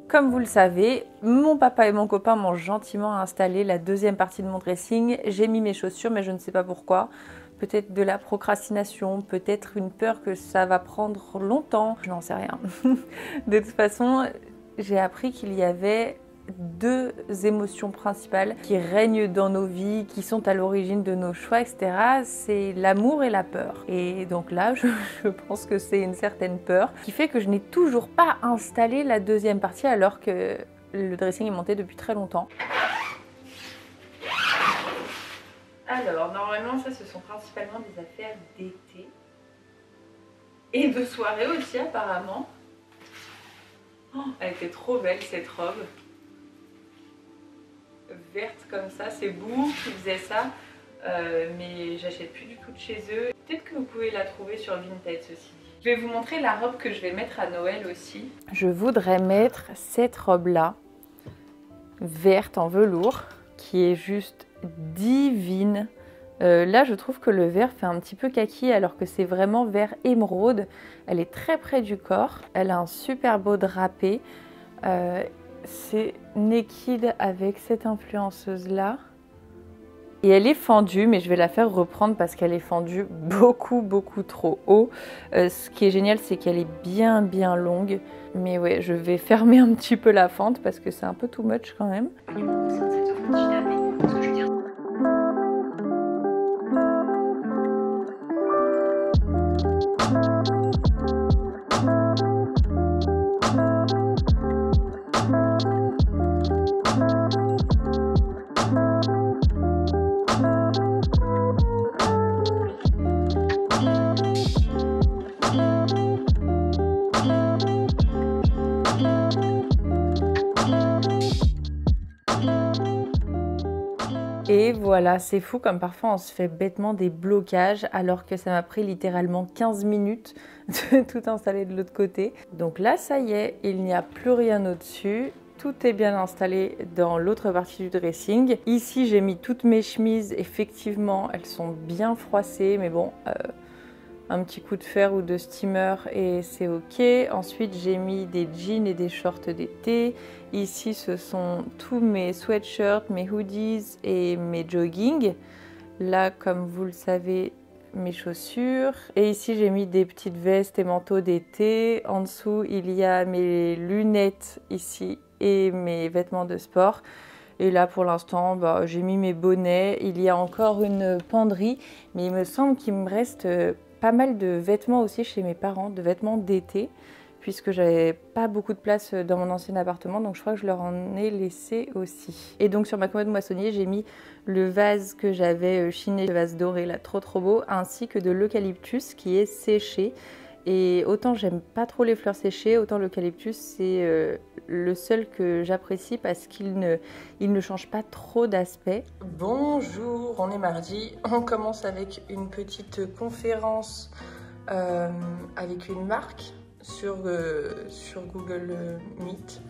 Comme vous le savez, mon papa et mon copain m'ont gentiment installé la deuxième partie de mon dressing. J'ai mis mes chaussures, mais je ne sais pas pourquoi. Peut-être de la procrastination, peut-être une peur que ça va prendre longtemps. Je n'en sais rien. De toute façon, j'ai appris qu'il y avait deux émotions principales qui règnent dans nos vies, qui sont à l'origine de nos choix, etc. C'est l'amour et la peur. Et donc là, je pense que c'est une certaine peur qui fait que je n'ai toujours pas installé la deuxième partie alors que le dressing est monté depuis très longtemps. Alors, normalement, ça, ce sont principalement des affaires d'été et de soirée aussi, apparemment. Oh, elle était trop belle, cette robe. Verte comme ça, c'est Boo qui faisait ça, mais j'achète plus du tout de chez eux. Peut-être que vous pouvez la trouver sur Vinted, ceci dit. Je vais vous montrer la robe que je vais mettre à Noël aussi. Je voudrais mettre cette robe-là, verte en velours, qui est juste divine. Là, je trouve que le vert fait un petit peu kaki alors que c'est vraiment vert émeraude. Elle est très près du corps. Elle a un super beau drapé. C'est Naked avec cette influenceuse là. Et elle est fendue, mais je vais la faire reprendre parce qu'elle est fendue beaucoup trop haut. Ce qui est génial, c'est qu'elle est bien longue. Mais ouais, je vais fermer un petit peu la fente parce que c'est un peu too much quand même. Et voilà, c'est fou comme parfois on se fait bêtement des blocages alors que ça m'a pris littéralement 15 minutes de tout installer de l'autre côté. Donc là, ça y est, il n'y a plus rien au-dessus. Tout est bien installé dans l'autre partie du dressing. Ici, j'ai mis toutes mes chemises. Effectivement, elles sont bien froissées, mais bon, un petit coup de fer ou de steamer et c'est ok. Ensuite, j'ai mis des jeans et des shorts d'été. Ici, ce sont tous mes sweatshirts, mes hoodies et mes joggings. Là, comme vous le savez, mes chaussures. Et ici, j'ai mis des petites vestes et manteaux d'été. En dessous, il y a mes lunettes ici et mes vêtements de sport. Et là, pour l'instant, j'ai mis mes bonnets. Il y a encore une penderie, mais il me semble qu'il me reste pas mal de vêtements aussi chez mes parents, de vêtements d'été, puisque j'avais pas beaucoup de place dans mon ancien appartement, donc je crois que je leur en ai laissé aussi. Et donc sur ma commode moissonnier, j'ai mis le vase que j'avais chiné, le vase doré là, trop beau, ainsi que de l'eucalyptus qui est séché. Et autant j'aime pas trop les fleurs séchées, autant l'eucalyptus c'est le seul que j'apprécie parce qu'il ne change pas trop d'aspect. Bonjour, on est mardi, on commence avec une petite conférence avec une marque sur Google Meet.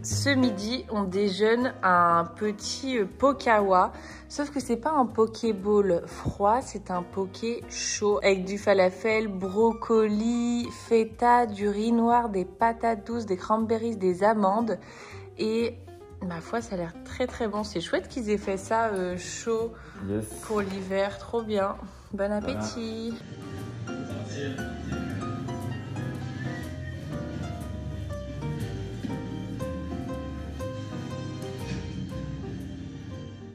Ce midi, on déjeune un petit pokawa, sauf que c'est pas un pokéball froid, c'est un poké chaud avec du falafel, brocoli, feta, du riz noir, des patates douces, des cranberries, des amandes et ma foi, ça a l'air très bon. C'est chouette qu'ils aient fait ça chaud pour l'hiver, trop bien. Bon appétit. Voilà.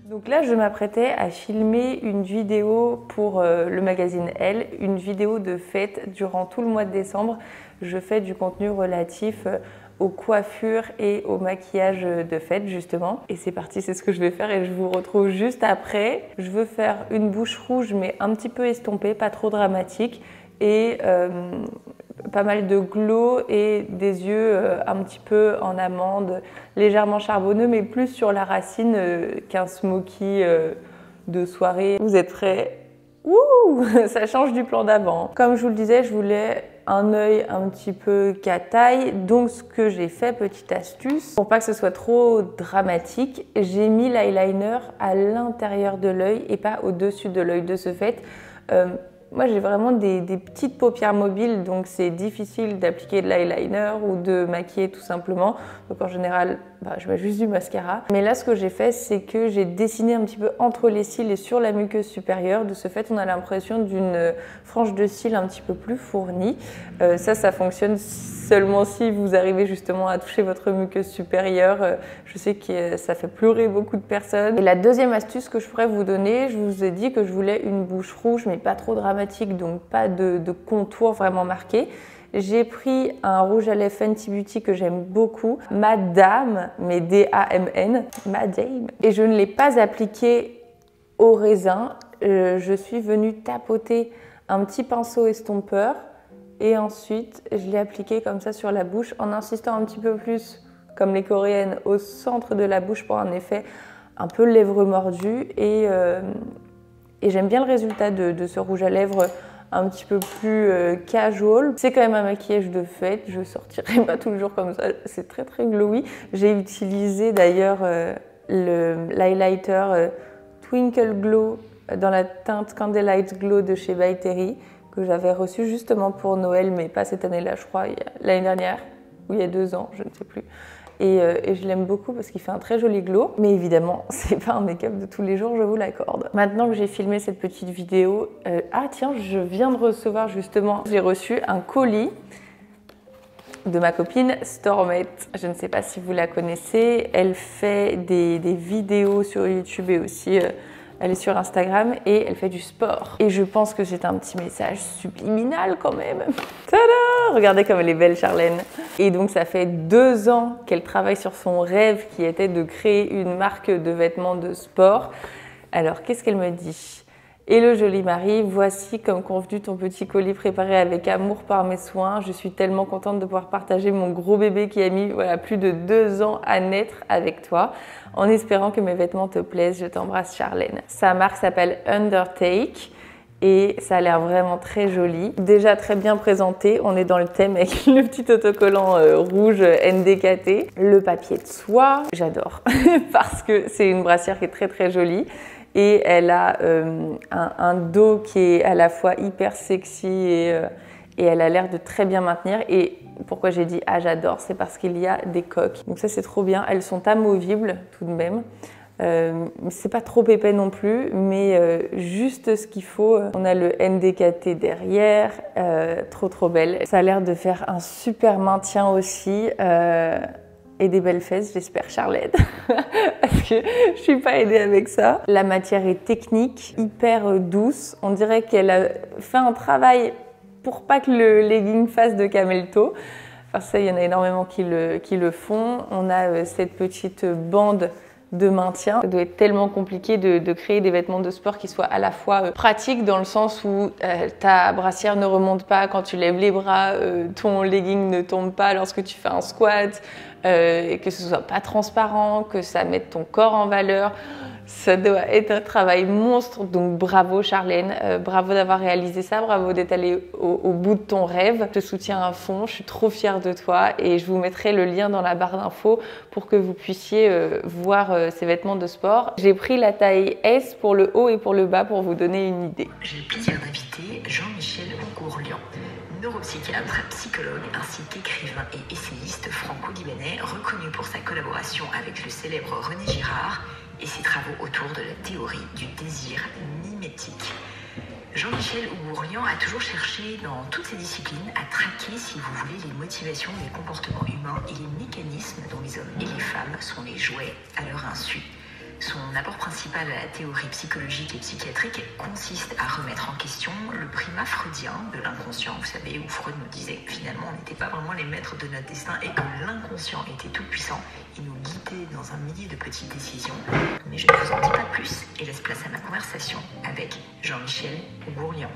Donc là, je m'apprêtais à filmer une vidéo pour le magazine Elle, une vidéo de fête durant tout le mois de décembre. Je fais du contenu relatif aux coiffures et au maquillage de fête justement. Et c'est parti, c'est ce que je vais faire et je vous retrouve juste après. Je veux faire une bouche rouge mais un petit peu estompée, pas trop dramatique et pas mal de glow et des yeux un petit peu en amande, légèrement charbonneux mais plus sur la racine qu'un smoky de soirée. Vous êtes prêts? Ouh, ça change du plan d'avant. Comme je vous le disais, je voulais un œil un petit peu qu'à taille. Donc ce que j'ai fait, petite astuce, pour pas que ce soit trop dramatique, j'ai mis l'eyeliner à l'intérieur de l'œil et pas au-dessus de l'œil. De ce fait, moi j'ai vraiment des petites paupières mobiles, donc c'est difficile d'appliquer de l'eyeliner ou de maquiller tout simplement. Donc en général, je mets juste du mascara. Mais là ce que j'ai fait, c'est que j'ai dessiné un petit peu entre les cils et sur la muqueuse supérieure. De ce fait, on a l'impression d'une frange de cils un petit peu plus fournie. Ça fonctionne seulement si vous arrivez justement à toucher votre muqueuse supérieure. Je sais que ça fait pleurer beaucoup de personnes. Et la deuxième astuce que je pourrais vous donner, je vous ai dit que je voulais une bouche rouge mais pas trop dramatique, donc pas de contour vraiment marqué. J'ai pris un rouge à lèvres Fenty Beauty que j'aime beaucoup, Madame, mais D-A-M-N, Madame. Et je ne l'ai pas appliqué au raisin. Je suis venue tapoter un petit pinceau estompeur et ensuite je l'ai appliqué comme ça sur la bouche en insistant un petit peu plus, comme les coréennes, au centre de la bouche pour un effet un peu lèvres mordues. Et j'aime bien le résultat de ce rouge à lèvres un petit peu plus casual. C'est quand même un maquillage de fête, je sortirai pas tout le jour comme ça, c'est très très glowy. J'ai utilisé d'ailleurs l'highlighter Twinkle Glow dans la teinte Candlelight Glow de chez By Terry, que j'avais reçu justement pour Noël, mais pas cette année-là, je crois, l'année dernière, ou il y a 2 ans, je ne sais plus. Et je l'aime beaucoup parce qu'il fait un très joli glow. Mais évidemment, c'est pas un make-up de tous les jours, je vous l'accorde. Maintenant que j'ai filmé cette petite vidéo... ah tiens, je viens de recevoir justement... J'ai reçu un colis de ma copine Stormette. Je ne sais pas si vous la connaissez. Elle fait des vidéos sur YouTube et aussi... elle est sur Instagram et elle fait du sport. Et je pense que c'est un petit message subliminal quand même. Tada! Regardez comme elle est belle, Charlène. Et donc ça fait 2 ans qu'elle travaille sur son rêve qui était de créer une marque de vêtements de sport. Alors qu'est-ce qu'elle me dit? Hello jolie Marie, voici comme convenu ton petit colis préparé avec amour par mes soins. Je suis tellement contente de pouvoir partager mon gros bébé qui a mis plus de 2 ans à naître avec toi. En espérant que mes vêtements te plaisent, je t'embrasse Charlène. Sa marque s'appelle Undertake et ça a l'air vraiment très joli. Déjà très bien présenté, on est dans le thème avec le petit autocollant rouge NDKT. Le papier de soie, j'adore parce que c'est une brassière qui est très très jolie. Et elle a un dos qui est à la fois hyper sexy et elle a l'air de très bien maintenir. Et pourquoi j'ai dit « ah j'adore », c'est parce qu'il y a des coques. Donc ça c'est trop bien. Elles sont amovibles tout de même. C'est pas trop épais non plus, mais juste ce qu'il faut. On a le NDKT derrière, trop belle. Ça a l'air de faire un super maintien aussi. Et des belles fesses, j'espère, Charlène, parce que je suis pas aidée avec ça. La matière est technique, hyper douce. On dirait qu'elle a fait un travail pour pas que le legging fasse de camel-toe. Enfin, ça, il y en a énormément qui le font. On a cette petite bande de maintien. Ça doit être tellement compliqué de créer des vêtements de sport qui soient à la fois pratiques dans le sens où ta brassière ne remonte pas quand tu lèves les bras, ton legging ne tombe pas lorsque tu fais un squat, et que ce soit pas transparent, que ça mette ton corps en valeur. Ça doit être un travail monstre, donc bravo Charlène, bravo d'avoir réalisé ça, bravo d'être allée au bout de ton rêve. Je te soutiens à fond, je suis trop fière de toi et je vous mettrai le lien dans la barre d'infos pour que vous puissiez voir ces vêtements de sport. J'ai pris la taille S pour le haut et pour le bas pour vous donner une idée. J'ai le plaisir d'inviter Jean-Michel Gourlian, neuropsychiatre, psychologue ainsi qu'écrivain et essayiste franco-libanais reconnu pour sa collaboration avec le célèbre René Girard et ses travaux autour de la théorie du désir mimétique. Jean-Michel Gourlian a toujours cherché dans toutes ces disciplines à traquer, si vous voulez, les motivations des comportements humains et les mécanismes dont les hommes et les femmes sont les jouets à leur insu. Son apport principal à la théorie psychologique et psychiatrique consiste à remettre en question le primat freudien de l'inconscient. Vous savez, où Freud nous disait que finalement on n'était pas vraiment les maîtres de notre destin et que l'inconscient était tout puissant. Il nous guidait dans un millier de petites décisions. Mais je ne vous en dis pas plus et laisse place à ma conversation avec Jean-Michel Gourlian.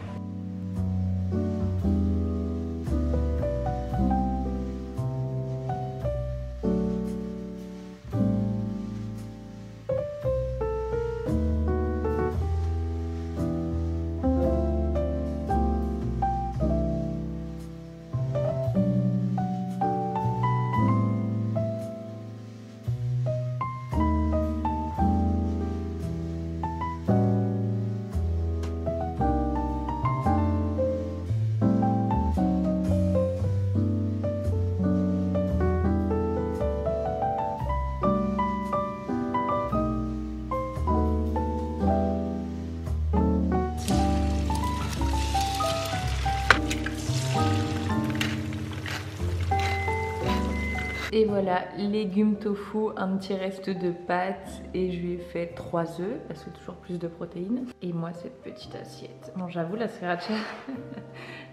Et voilà, légumes tofu, un petit reste de pâtes et je lui ai fait 3 œufs parce que toujours plus de protéines. Et moi cette petite assiette. Bon, j'avoue la sriracha,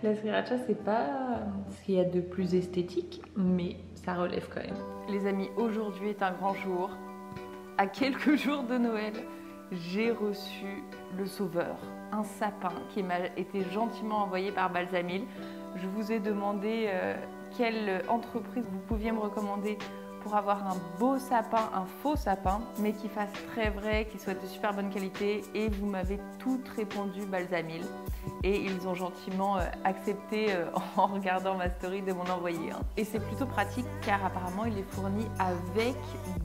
la sriracha c'est pas ce qu'il y a de plus esthétique, mais ça relève quand même. Les amis, aujourd'hui est un grand jour. À quelques jours de Noël, j'ai reçu le sauveur, un sapin qui m'a été gentiment envoyé par Balsamil. Je vous ai demandé quelle entreprise vous pouviez me recommander pour avoir un beau sapin, un faux sapin, mais qui fasse très vrai, qui soit de super bonne qualité. Et vous m'avez toutes répondu Balsamil. Et ils ont gentiment accepté en regardant ma story de m'en envoyer un. Et c'est plutôt pratique car apparemment il est fourni avec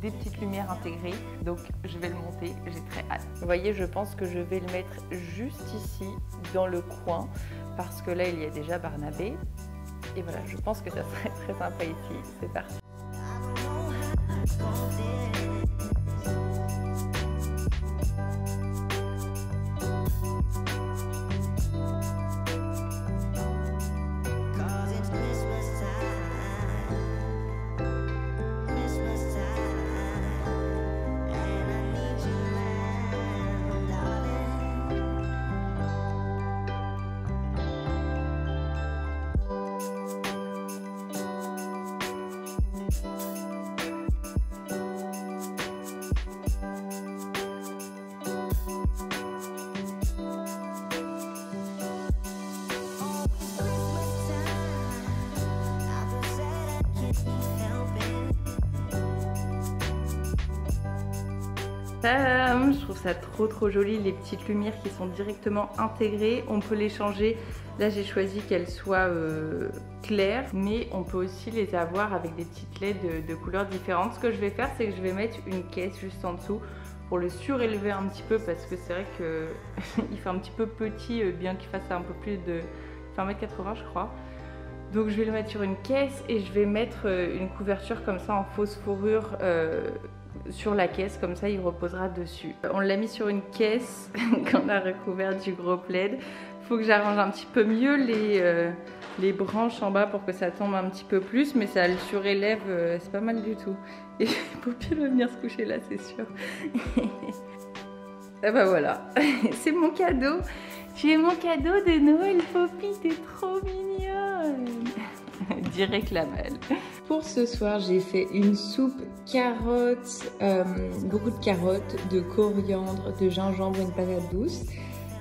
des petites lumières intégrées. Donc je vais le monter, j'ai très hâte. Vous voyez, je pense que je vais le mettre juste ici, dans le coin, parce que là il y a déjà Barnabé. Et voilà, je pense que ça serait très sympa ici. C'est parti. Je trouve ça trop joli, les petites lumières qui sont directement intégrées. On peut les changer. Là j'ai choisi qu'elles soient claires, mais on peut aussi les avoir avec des petites LED de couleurs différentes. Ce que je vais faire, c'est que je vais mettre une caisse juste en dessous pour le surélever un petit peu, parce que c'est vrai qu'il fait un petit peu petit, bien qu'il fasse un peu plus de 1m80 je crois. Donc je vais le mettre sur une caisse et je vais mettre une couverture comme ça en fausse fourrure sur la caisse, comme ça il reposera dessus. On l'a mis sur une caisse qu'on a recouvert du gros plaid. Faut que j'arrange un petit peu mieux les branches en bas pour que ça tombe un petit peu plus, mais ça le surélève, c'est pas mal du tout. Et Poppy va venir se coucher là, c'est sûr. Et bah voilà, c'est mon cadeau. Tu es mon cadeau de Noël, Poppy, t'es trop mignonne. Direct la balle. Pour ce soir, j'ai fait une soupe carottes, beaucoup de carottes, de coriandre, de gingembre et une patate douce,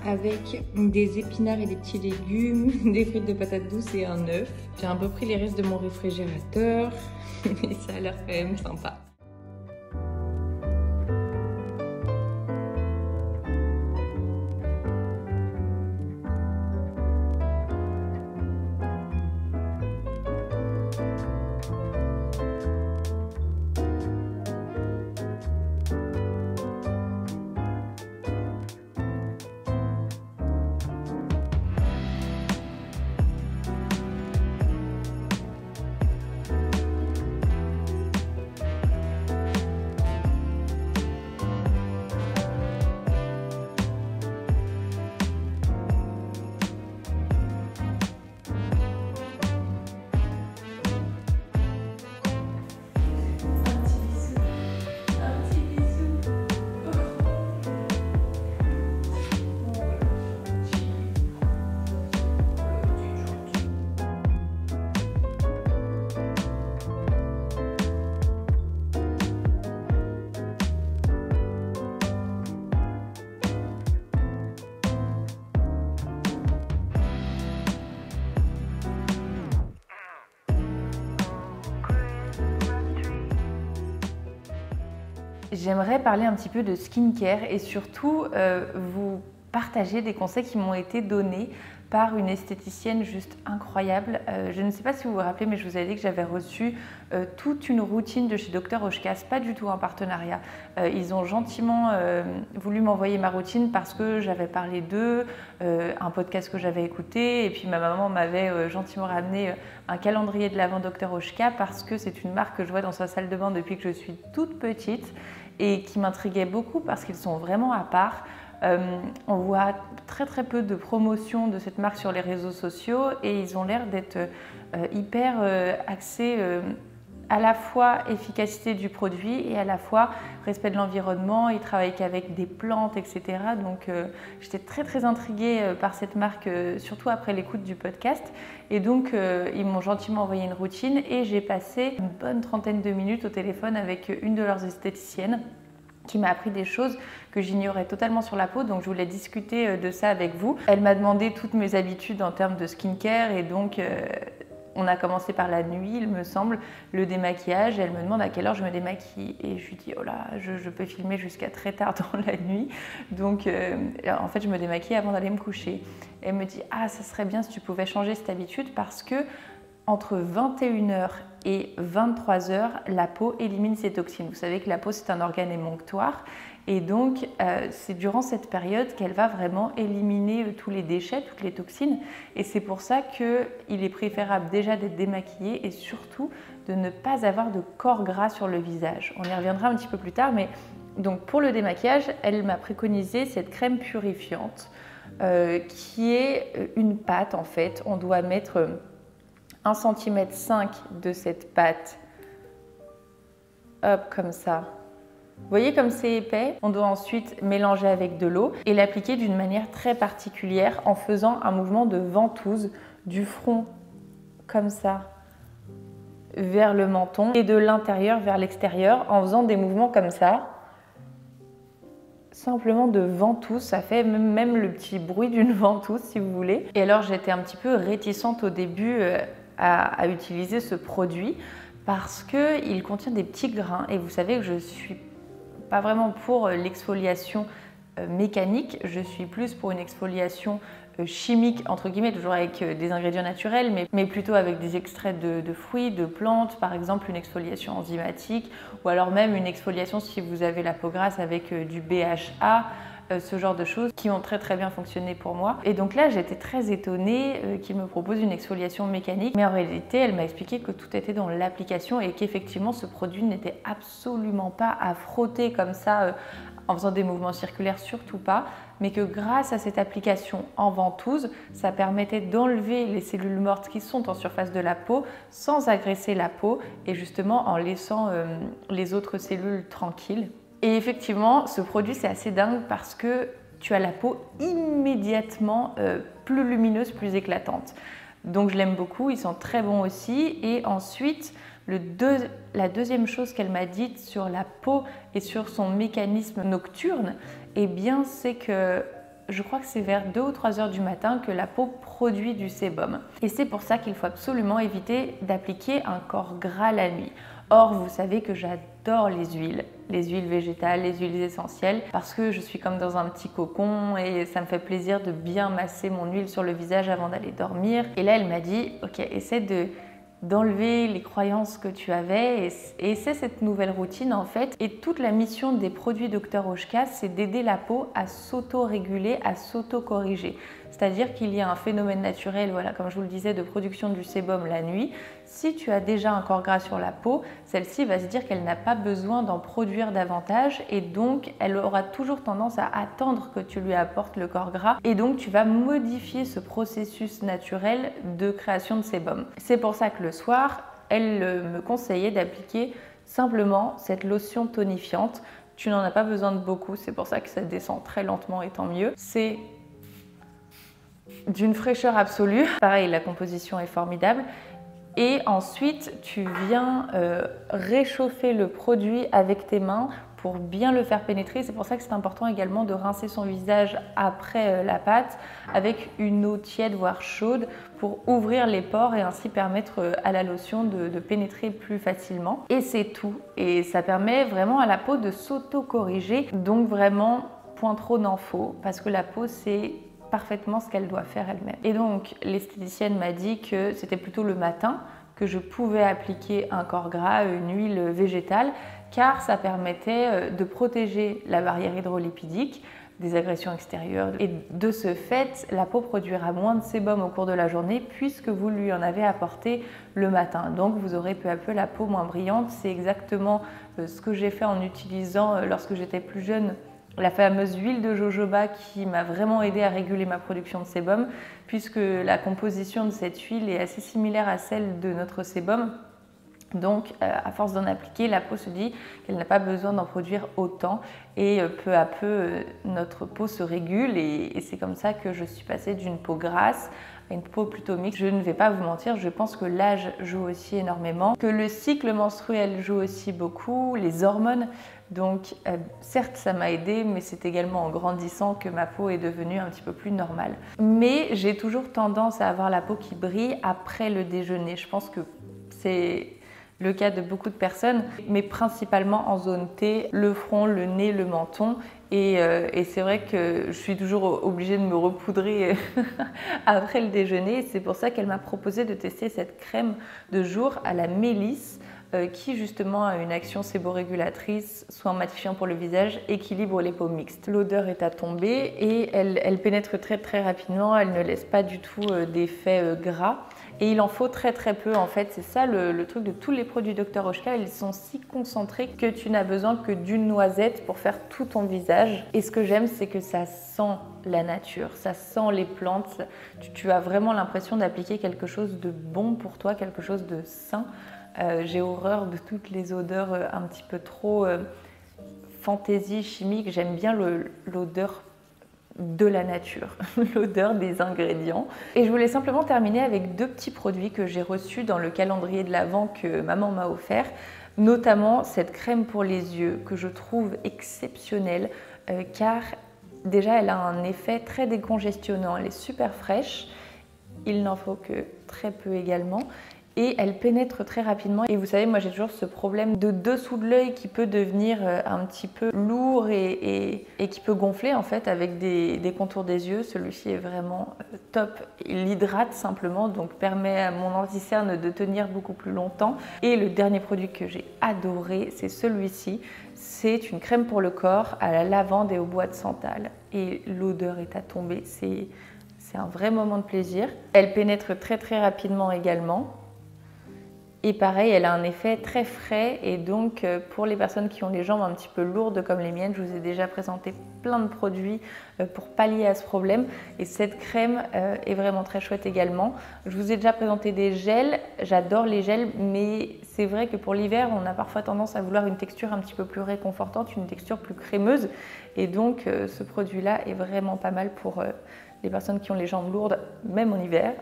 avec des épinards et des petits légumes, des frites de patates douces et un œuf. J'ai un peu pris les restes de mon réfrigérateur, mais ça a l'air quand même sympa. J'aimerais parler un petit peu de skincare et surtout vous partager des conseils qui m'ont été donnés par une esthéticienne juste incroyable. Je ne sais pas si vous vous rappelez, mais je vous avais dit que j'avais reçu toute une routine de chez Dr Oshkas, pas du tout en partenariat. Ils ont gentiment voulu m'envoyer ma routine parce que j'avais parlé d'eux, un podcast que j'avais écouté, et puis ma maman m'avait gentiment ramené un calendrier de l'Avent Dr Oshka parce que c'est une marque que je vois dans sa salle de bain depuis que je suis toute petite et qui m'intriguait beaucoup parce qu'ils sont vraiment à part. On voit très peu de promotion de cette marque sur les réseaux sociaux et ils ont l'air d'être hyper axés à la fois efficacité du produit et à la fois respect de l'environnement. Ils travaillent qu'avec des plantes, etc. Donc j'étais très intriguée par cette marque, surtout après l'écoute du podcast. Et donc ils m'ont gentiment envoyé une routine et j'ai passé une bonne trentaine de minutes au téléphone avec une de leurs esthéticiennes qui m'a appris des choses que j'ignorais totalement sur la peau, donc je voulais discuter de ça avec vous. Elle m'a demandé toutes mes habitudes en termes de skincare et donc on a commencé par la nuit, il me semble, le démaquillage. Elle me demande à quelle heure je me démaquille et je lui dis oh là, je peux filmer jusqu'à très tard dans la nuit. Donc en fait, je me démaquille avant d'aller me coucher. Elle me dit ah, ça serait bien si tu pouvais changer cette habitude parce que entre 21h et 23h, la peau élimine ses toxines. Vous savez que la peau, c'est un organe émonctoire et donc c'est durant cette période qu'elle va vraiment éliminer tous les déchets, toutes les toxines. Et c'est pour ça qu'il est préférable déjà d'être démaquillé et surtout de ne pas avoir de corps gras sur le visage. On y reviendra un petit peu plus tard, mais donc pour le démaquillage, elle m'a préconisé cette crème purifiante qui est une pâte en fait. On doit mettre 1,5 cm de cette pâte, hop, comme ça. Vous voyez comme c'est épais? On doit ensuite mélanger avec de l'eau et l'appliquer d'une manière très particulière en faisant un mouvement de ventouse du front, comme ça, vers le menton et de l'intérieur vers l'extérieur en faisant des mouvements comme ça. Simplement de ventouse, ça fait même le petit bruit d'une ventouse si vous voulez. Et alors j'étais un petit peu réticente au début à utiliser ce produit parce qu'il contient des petits grains et vous savez que je suis pas vraiment pour l'exfoliation mécanique, je suis plus pour une exfoliation chimique entre guillemets, toujours avec des ingrédients naturels mais plutôt avec des extraits de fruits, de plantes, par exemple une exfoliation enzymatique ou alors même une exfoliation si vous avez la peau grasse avec du BHA, ce genre de choses qui ont très bien fonctionné pour moi. Et donc là j'étais très étonnée qu'il me propose une exfoliation mécanique, mais en réalité elle m'a expliqué que tout était dans l'application et qu'effectivement ce produit n'était absolument pas à frotter comme ça en faisant des mouvements circulaires, surtout pas, mais que grâce à cette application en ventouse, ça permettait d'enlever les cellules mortes qui sont en surface de la peau sans agresser la peau et justement en laissant les autres cellules tranquilles. Et effectivement, ce produit c'est assez dingue parce que tu as la peau immédiatement plus lumineuse, plus éclatante. Donc je l'aime beaucoup, ils sont très bons aussi. Et ensuite, la deuxième chose qu'elle m'a dite sur la peau et sur son mécanisme nocturne, eh bien c'est que je crois que c'est vers 2 ou 3 heures du matin que la peau produit du sébum. Et c'est pour ça qu'il faut absolument éviter d'appliquer un corps gras la nuit. Or, vous savez que j'adore les huiles végétales, les huiles essentielles, parce que je suis comme dans un petit cocon et ça me fait plaisir de bien masser mon huile sur le visage avant d'aller dormir. Et là, elle m'a dit, ok, essaie d'enlever les croyances que tu avais et c'est cette nouvelle routine en fait. Et toute la mission des produits Dr Oshka, c'est d'aider la peau à s'auto-réguler, à s'auto-corriger. C'est-à-dire qu'il y a un phénomène naturel, voilà, comme je vous le disais, de production du sébum la nuit. Si tu as déjà un corps gras sur la peau, celle-ci va se dire qu'elle n'a pas besoin d'en produire davantage et donc elle aura toujours tendance à attendre que tu lui apportes le corps gras et donc tu vas modifier ce processus naturel de création de sébum. C'est pour ça que le soir, elle me conseillait d'appliquer simplement cette lotion tonifiante. Tu n'en as pas besoin de beaucoup, c'est pour ça que ça descend très lentement et tant mieux. C'est d'une fraîcheur absolue. Pareil, la composition est formidable. Et ensuite, tu viens réchauffer le produit avec tes mains pour bien le faire pénétrer. C'est pour ça que c'est important également de rincer son visage après la pâte avec une eau tiède voire chaude pour ouvrir les pores et ainsi permettre à la lotion de pénétrer plus facilement. Et c'est tout. Et ça permet vraiment à la peau de s'auto-corriger. Donc vraiment, point trop n'en faut parce que la peau c'est parfaitement ce qu'elle doit faire elle-même. Et donc l'esthéticienne m'a dit que c'était plutôt le matin que je pouvais appliquer un corps gras, une huile végétale, car ça permettait de protéger la barrière hydrolipidique des agressions extérieures. Et de ce fait, la peau produira moins de sébum au cours de la journée puisque vous lui en avez apporté le matin. Donc vous aurez peu à peu la peau moins brillante. C'est exactement ce que j'ai fait en utilisant, lorsque j'étais plus jeune, la fameuse huile de jojoba qui m'a vraiment aidé à réguler ma production de sébum puisque la composition de cette huile est assez similaire à celle de notre sébum. Donc, à force d'en appliquer, la peau se dit qu'elle n'a pas besoin d'en produire autant et peu à peu, notre peau se régule et c'est comme ça que je suis passée d'une peau grasse à une peau plutôt mixte. Je ne vais pas vous mentir, je pense que l'âge joue aussi énormément, que le cycle menstruel joue aussi beaucoup, les hormones. Donc, certes, ça m'a aidée, mais c'est également en grandissant que ma peau est devenue un petit peu plus normale. Mais j'ai toujours tendance à avoir la peau qui brille après le déjeuner. Je pense que c'est le cas de beaucoup de personnes, mais principalement en zone T, le front, le nez, le menton. Et c'est vrai que je suis toujours obligée de me repoudrer après le déjeuner. C'est pour ça qu'elle m'a proposé de tester cette crème de jour à la mélisse qui justement a une action séborégulatrice, soin matifiant pour le visage, équilibre les peaux mixtes. L'odeur est à tomber et elle pénètre très très rapidement, elle ne laisse pas du tout d'effet gras. Et il en faut très très peu en fait, c'est ça le truc de tous les produits Dr Oshka, ils sont si concentrés que tu n'as besoin que d'une noisette pour faire tout ton visage. Et ce que j'aime, c'est que ça sent la nature, ça sent les plantes, tu as vraiment l'impression d'appliquer quelque chose de bon pour toi, quelque chose de sain. J'ai horreur de toutes les odeurs un petit peu trop fantaisie, chimique, j'aime bien l'odeur de la nature, l'odeur des ingrédients. Et je voulais simplement terminer avec 2 petits produits que j'ai reçus dans le calendrier de l'Avent que maman m'a offert, notamment cette crème pour les yeux que je trouve exceptionnelle car déjà elle a un effet très décongestionnant, elle est super fraîche, il n'en faut que très peu également. Et elle pénètre très rapidement. Et vous savez, moi j'ai toujours ce problème de dessous de l'œil qui peut devenir un petit peu lourd et qui peut gonfler en fait avec des contours des yeux. Celui-ci est vraiment top. Il hydrate simplement, donc permet à mon anti-cerne de tenir beaucoup plus longtemps. Et le dernier produit que j'ai adoré, c'est celui-ci. C'est une crème pour le corps à la lavande et au bois de santal. Et l'odeur est à tomber. C'est un vrai moment de plaisir. Elle pénètre très très rapidement également. Et pareil, elle a un effet très frais et donc pour les personnes qui ont les jambes un petit peu lourdes comme les miennes, je vous ai déjà présenté plein de produits pour pallier à ce problème et cette crème est vraiment très chouette également. Je vous ai déjà présenté des gels, j'adore les gels mais c'est vrai que pour l'hiver on a parfois tendance à vouloir une texture un petit peu plus réconfortante, une texture plus crémeuse et donc ce produit-là est vraiment pas mal pour les personnes qui ont les jambes lourdes, même en hiver.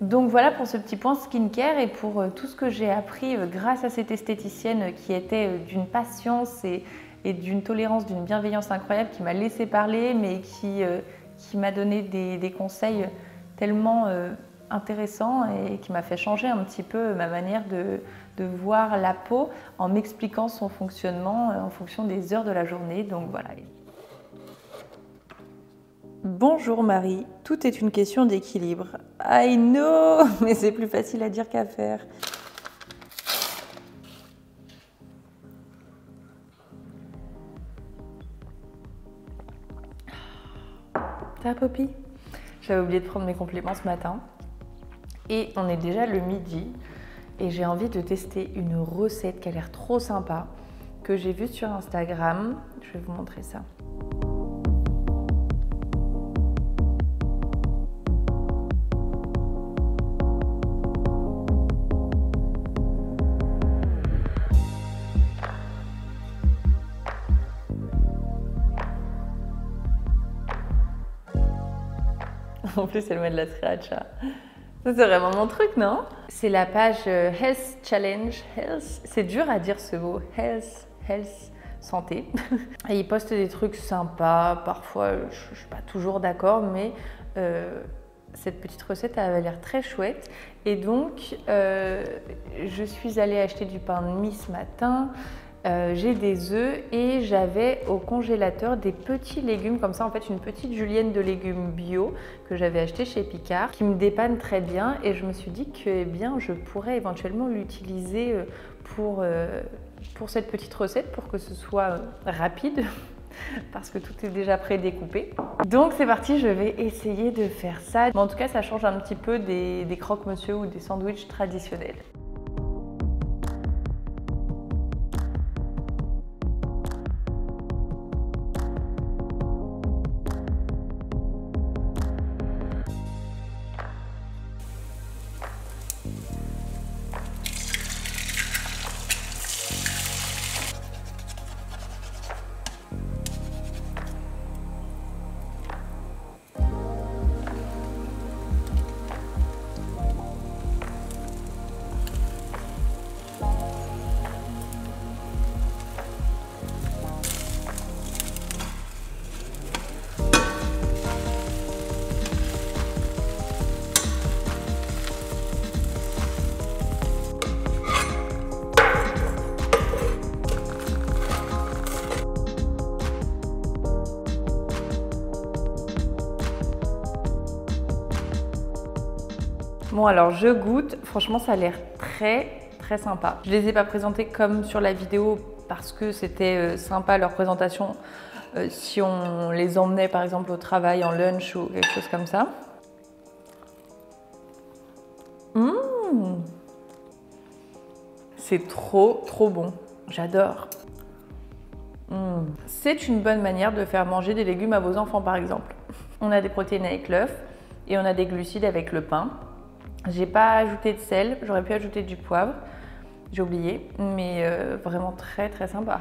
Donc voilà pour ce petit point skincare et pour tout ce que j'ai appris grâce à cette esthéticienne qui était d'une patience et d'une tolérance, d'une bienveillance incroyable, qui m'a laissé parler mais qui m'a donné des conseils tellement intéressants et qui m'a fait changer un petit peu ma manière de voir la peau en m'expliquant son fonctionnement en fonction des heures de la journée. Donc voilà. Bonjour Marie, tout est une question d'équilibre. I know, mais c'est plus facile à dire qu'à faire. Ça va Poppy? J'avais oublié de prendre mes compléments ce matin. Et on est déjà le midi et j'ai envie de tester une recette qui a l'air trop sympa que j'ai vue sur Instagram. Je vais vous montrer ça. En plus, elle met de la sriracha. Ça, c'est vraiment mon truc, non? C'est la page Health Challenge. Health, c'est dur à dire ce mot. Health, santé. Et ils postent des trucs sympas. Parfois, je ne suis pas toujours d'accord, mais cette petite recette avait l'air très chouette. Et donc, je suis allée acheter du pain de mie ce matin. J'ai des œufs et j'avais au congélateur des petits légumes comme ça, en fait une petite julienne de légumes bio que j'avais acheté chez Picard qui me dépanne très bien et je me suis dit que eh bien, je pourrais éventuellement l'utiliser pour cette petite recette pour que ce soit rapide parce que tout est déjà prédécoupé. Donc c'est parti, je vais essayer de faire ça. Mais en tout cas, ça change un petit peu des croque-monsieur ou des sandwichs traditionnels. Bon alors je goûte, franchement ça a l'air très sympa. Je les ai pas présentés comme sur la vidéo parce que c'était sympa leur présentation si on les emmenait par exemple au travail en lunch ou quelque chose comme ça. C'est trop bon, j'adore. C'est une bonne manière de faire manger des légumes à vos enfants par exemple. On a des protéines avec l'œuf et on a des glucides avec le pain. J'ai pas ajouté de sel, j'aurais pu ajouter du poivre, j'ai oublié, mais vraiment très sympa.